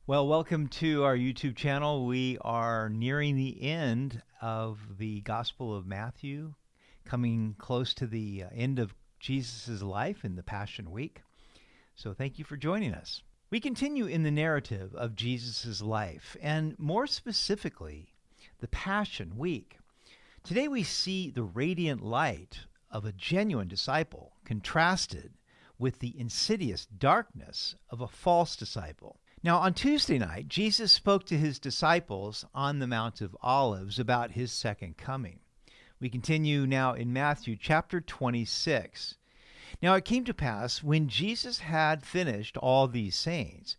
Well, welcome to our YouTube channel. We are nearing the end of the Gospel of Matthew, coming close to the end of Jesus' life in the Passion Week. So thank you for joining us. We continue in the narrative of Jesus' life, and more specifically, the Passion Week. Today we see the radiant light of a genuine disciple contrasted with the insidious darkness of a false disciple. Now, on Tuesday night, Jesus spoke to his disciples on the Mount of Olives about his second coming. We continue now in Matthew chapter 26. Now, it came to pass, when Jesus had finished all these sayings,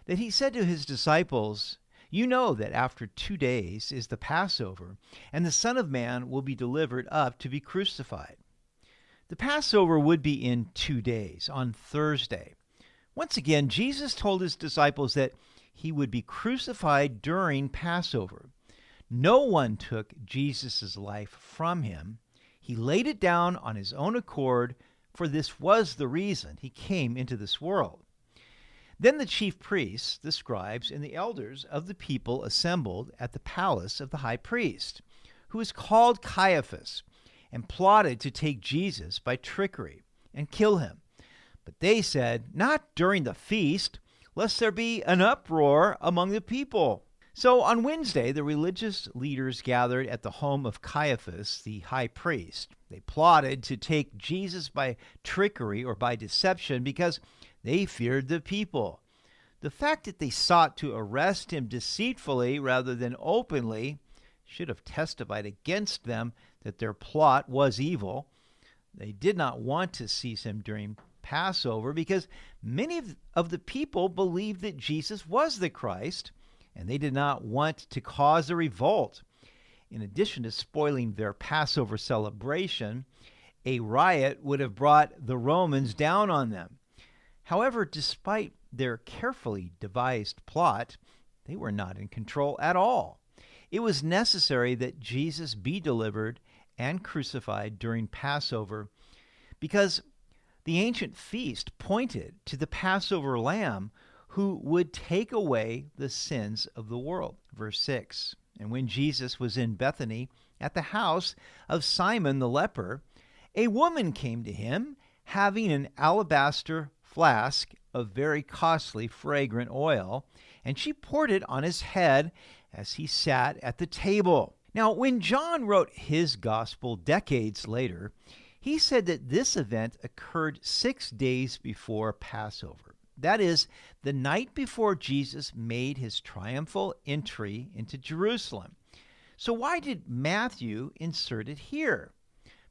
that he said to his disciples, "You know that after 2 days is the Passover, and the Son of Man will be delivered up to be crucified." The Passover would be in 2 days, on Thursday. Once again, Jesus told his disciples that he would be crucified during Passover. No one took Jesus' life from him. He laid it down on his own accord, for this was the reason he came into this world. Then the chief priests, the scribes, and the elders of the people assembled at the palace of the high priest, who is called Caiaphas, and plotted to take Jesus by trickery and kill him. But they said, "Not during the feast, lest there be an uproar among the people." So on Wednesday, the religious leaders gathered at the home of Caiaphas, the high priest. They plotted to take Jesus by trickery or by deception because they feared the people. The fact that they sought to arrest him deceitfully rather than openly should have testified against them that their plot was evil. They did not want to seize him during Passover because many of the people believed that Jesus was the Christ, and they did not want to cause a revolt. In addition to spoiling their Passover celebration, a riot would have brought the Romans down on them. However, despite their carefully devised plot, they were not in control at all. It was necessary that Jesus be delivered and crucified during Passover because the ancient feast pointed to the Passover lamb who would take away the sins of the world. Verse 6, "And when Jesus was in Bethany at the house of Simon the leper, a woman came to him having an alabaster flask of very costly fragrant oil, and she poured it on his head as he sat at the table." Now, when John wrote his gospel decades later, he said that this event occurred 6 days before Passover. That is, the night before Jesus made his triumphal entry into Jerusalem. So why did Matthew insert it here?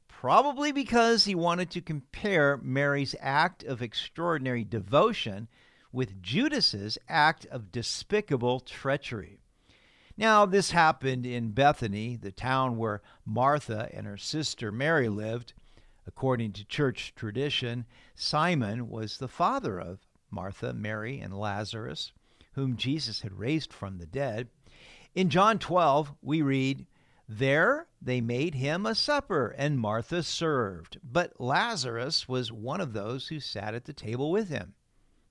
Probably because he wanted to compare Mary's act of extraordinary devotion with Judas's act of despicable treachery. Now, this happened in Bethany, the town where Martha and her sister Mary lived. According to church tradition, Simon was the father of Martha, Mary, and Lazarus, whom Jesus had raised from the dead. In John 12, we read, "There they made him a supper, and Martha served, but Lazarus was one of those who sat at the table with him.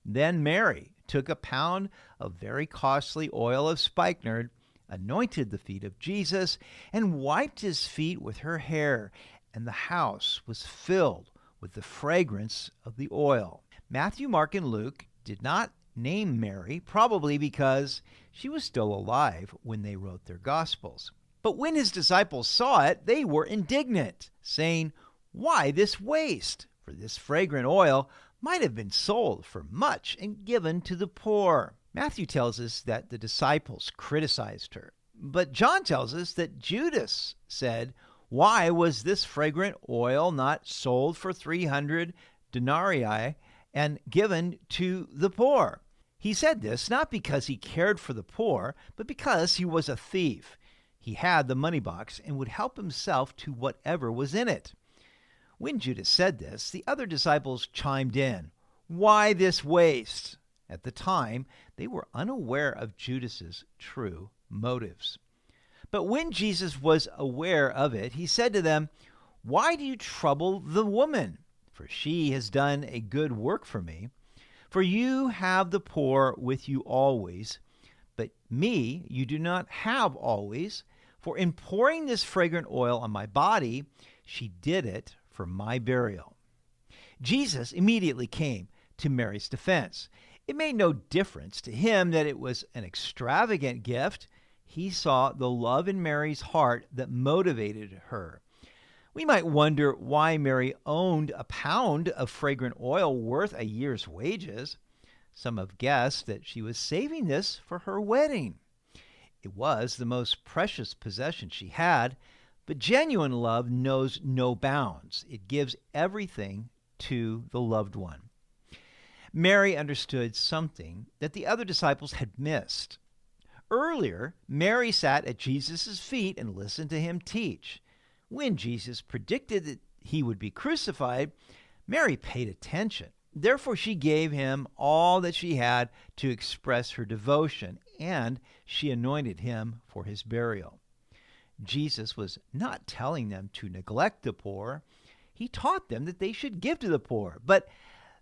Then Mary took a pound of very costly oil of spikenard, anointed the feet of Jesus, and wiped his feet with her hair, and the house was filled with the fragrance of the oil." Matthew, Mark, and Luke did not name Mary, probably because she was still alive when they wrote their Gospels. But when his disciples saw it, they were indignant, saying, "Why this waste? For this fragrant oil might have been sold for much and given to the poor." Matthew tells us that the disciples criticized her, but John tells us that Judas said, "Why was this fragrant oil not sold for 300 denarii and given to the poor?" He said this not because he cared for the poor, but because he was a thief. He had the money box and would help himself to whatever was in it. When Judas said this, the other disciples chimed in, "Why this waste?" At the time, they were unaware of Judas's true motives. But when Jesus was aware of it, he said to them, "Why do you trouble the woman? For she has done a good work for me. For you have the poor with you always, But me you do not have always, for in pouring this fragrant oil on my body, she did it for my burial." Jesus immediately came to Mary's defense. It made no difference to him that it was an extravagant gift. He saw the love in Mary's heart that motivated her. We might wonder why Mary owned a pound of fragrant oil worth a year's wages. Some have guessed that she was saving this for her wedding. It was the most precious possession she had, but genuine love knows no bounds. It gives everything to the loved one. Mary understood something that the other disciples had missed. Earlier, Mary sat at Jesus' feet and listened to him teach. When Jesus predicted that he would be crucified, Mary paid attention. Therefore, she gave him all that she had to express her devotion, and she anointed him for his burial. Jesus was not telling them to neglect the poor. He taught them that they should give to the poor, but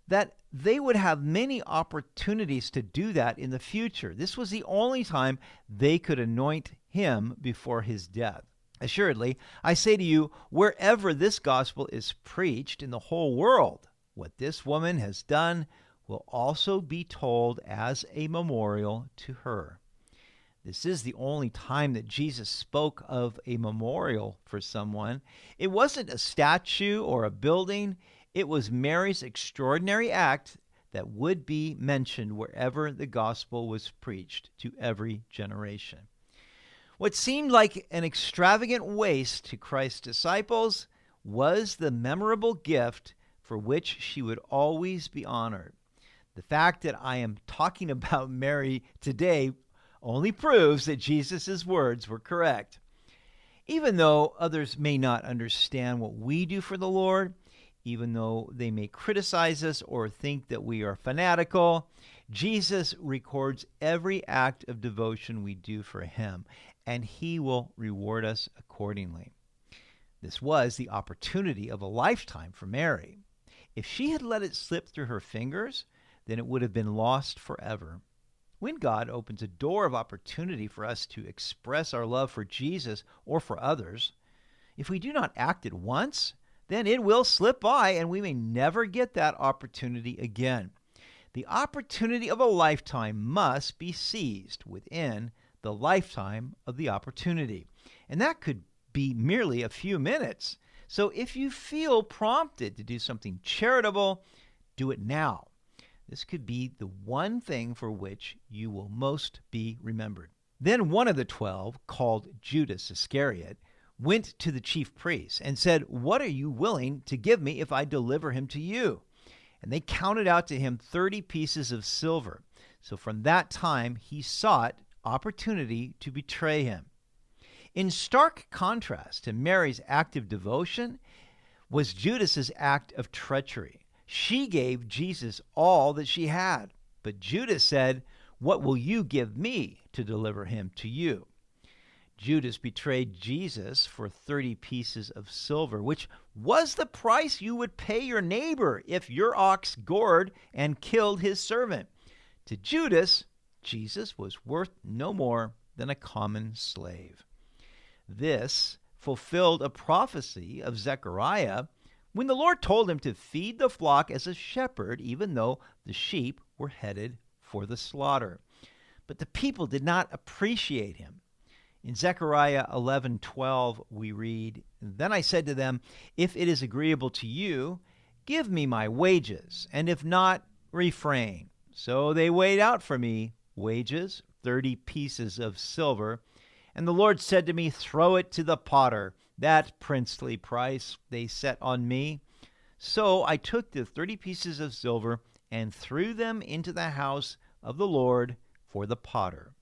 that they would have many opportunities to do that in the future. This was the only time they could anoint him before his death. Assuredly, I say to you, wherever this gospel is preached in the whole world, what this woman has done will also be told as a memorial to her. This is the only time that Jesus spoke of a memorial for someone. It wasn't a statue or a building. It was Mary's extraordinary act that would be mentioned wherever the gospel was preached to every generation. What seemed like an extravagant waste to Christ's disciples was the memorable gift for which she would always be honored. The fact that I am talking about Mary today only proves that Jesus' words were correct. Even though others may not understand what we do for the Lord, even though they may criticize us or think that we are fanatical, Jesus records every act of devotion we do for him, and he will reward us accordingly. This was the opportunity of a lifetime for Mary. If she had let it slip through her fingers, then it would have been lost forever. When God opens a door of opportunity for us to express our love for Jesus or for others, if we do not act at once, then it will slip by and we may never get that opportunity again. The opportunity of a lifetime must be seized within the lifetime of the opportunity. And that could be merely a few minutes. So if you feel prompted to do something charitable, do it now. This could be the one thing for which you will most be remembered. Then one of the 12, called Judas Iscariot, went to the chief priests and said, "What are you willing to give me if I deliver him to you?" And they counted out to him 30 pieces of silver. So from that time he sought opportunity to betray him. In stark contrast to Mary's act of devotion was Judas's act of treachery. She gave Jesus all that she had, but Judas said, "What will you give me to deliver him to you?" Judas betrayed Jesus for 30 pieces of silver, which was the price you would pay your neighbor if your ox gored and killed his servant. To Judas, Jesus was worth no more than a common slave. This fulfilled a prophecy of Zechariah when the Lord told him to feed the flock as a shepherd, even though the sheep were headed for the slaughter. But the people did not appreciate him. In Zechariah 11:12, we read, "Then I said to them, if it is agreeable to you, give me my wages, and if not, refrain. So they weighed out for me wages, 30 pieces of silver. And the Lord said to me, throw it to the potter. That princely price they set on me. So I took the 30 pieces of silver and threw them into the house of the Lord for the potter."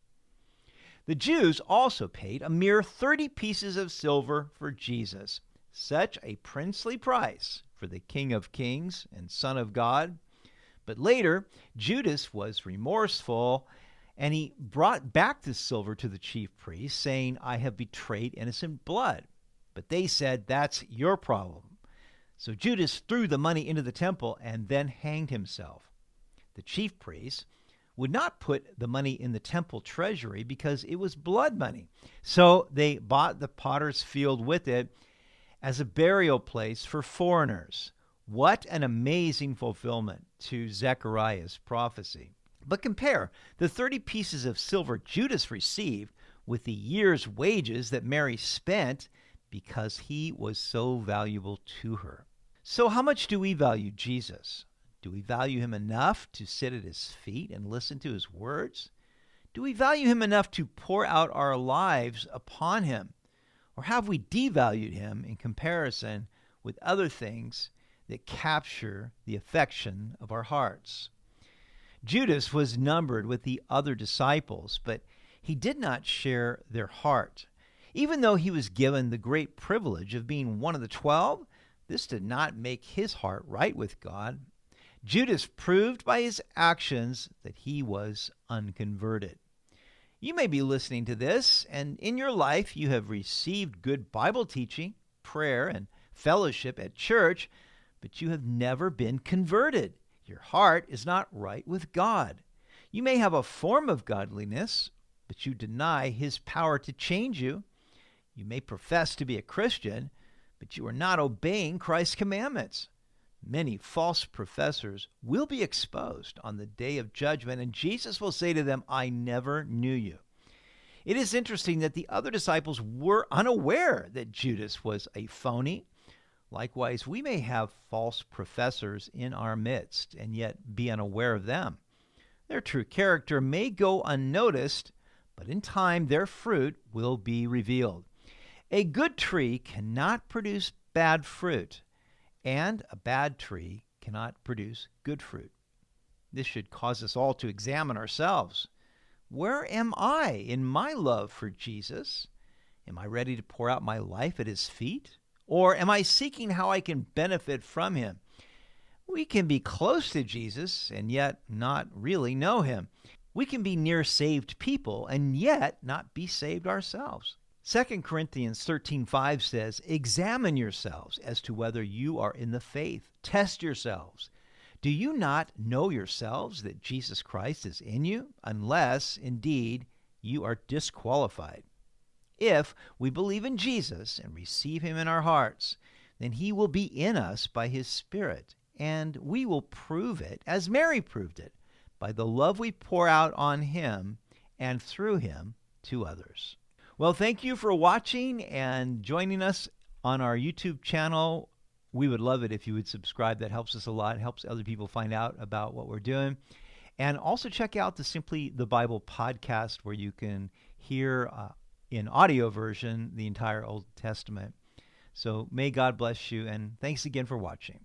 The Jews also paid a mere 30 pieces of silver for Jesus, such a princely price for the King of Kings and Son of God. But later, Judas was remorseful, and he brought back the silver to the chief priests, saying, "I have betrayed innocent blood." But they said, "That's your problem." So Judas threw the money into the temple and then hanged himself. The chief priests, would not put the money in the temple treasury because it was blood money. So they bought the potter's field with it as a burial place for foreigners. What an amazing fulfillment to Zechariah's prophecy. But compare the 30 pieces of silver Judas received with the year's wages that Mary spent because he was so valuable to her. So how much do we value Jesus? Do we value him enough to sit at his feet and listen to his words? Do we value him enough to pour out our lives upon him? Or have we devalued him in comparison with other things that capture the affection of our hearts? Judas was numbered with the other disciples, but he did not share their heart. Even though he was given the great privilege of being one of the 12, this did not make his heart right with God. Judas proved by his actions that he was unconverted. You may be listening to this, and in your life you have received good Bible teaching, prayer, and fellowship at church, but you have never been converted. Your heart is not right with God. You may have a form of godliness, but you deny his power to change you. You may profess to be a Christian, but you are not obeying Christ's commandments. Many false professors will be exposed on the day of judgment, and Jesus will say to them, I never knew you. It is interesting that the other disciples were unaware that Judas was a phony. Likewise, we may have false professors in our midst and yet be unaware of them. Their true character may go unnoticed, but in time their fruit will be revealed. A good tree cannot produce bad fruit, and a bad tree cannot produce good fruit. This should cause us all to examine ourselves. Where am I in my love for Jesus? Am I ready to pour out my life at his feet? Or am I seeking how I can benefit from him? We can be close to Jesus and yet not really know him. We can be near saved people and yet not be saved ourselves. 2 Corinthians 13:5 says, examine yourselves as to whether you are in the faith. Test yourselves. Do you not know yourselves that Jesus Christ is in you, unless, indeed, you are disqualified? If we believe in Jesus and receive him in our hearts, then he will be in us by his Spirit, and we will prove it, as Mary proved it, by the love we pour out on him and through him to others. Well, thank you for watching and joining us on our YouTube channel. We would love it if you would subscribe. That helps us a lot. It helps other people find out about what we're doing. And also check out the Simply the Bible podcast, where you can hear in audio version the entire Old Testament. So may God bless you, and thanks again for watching.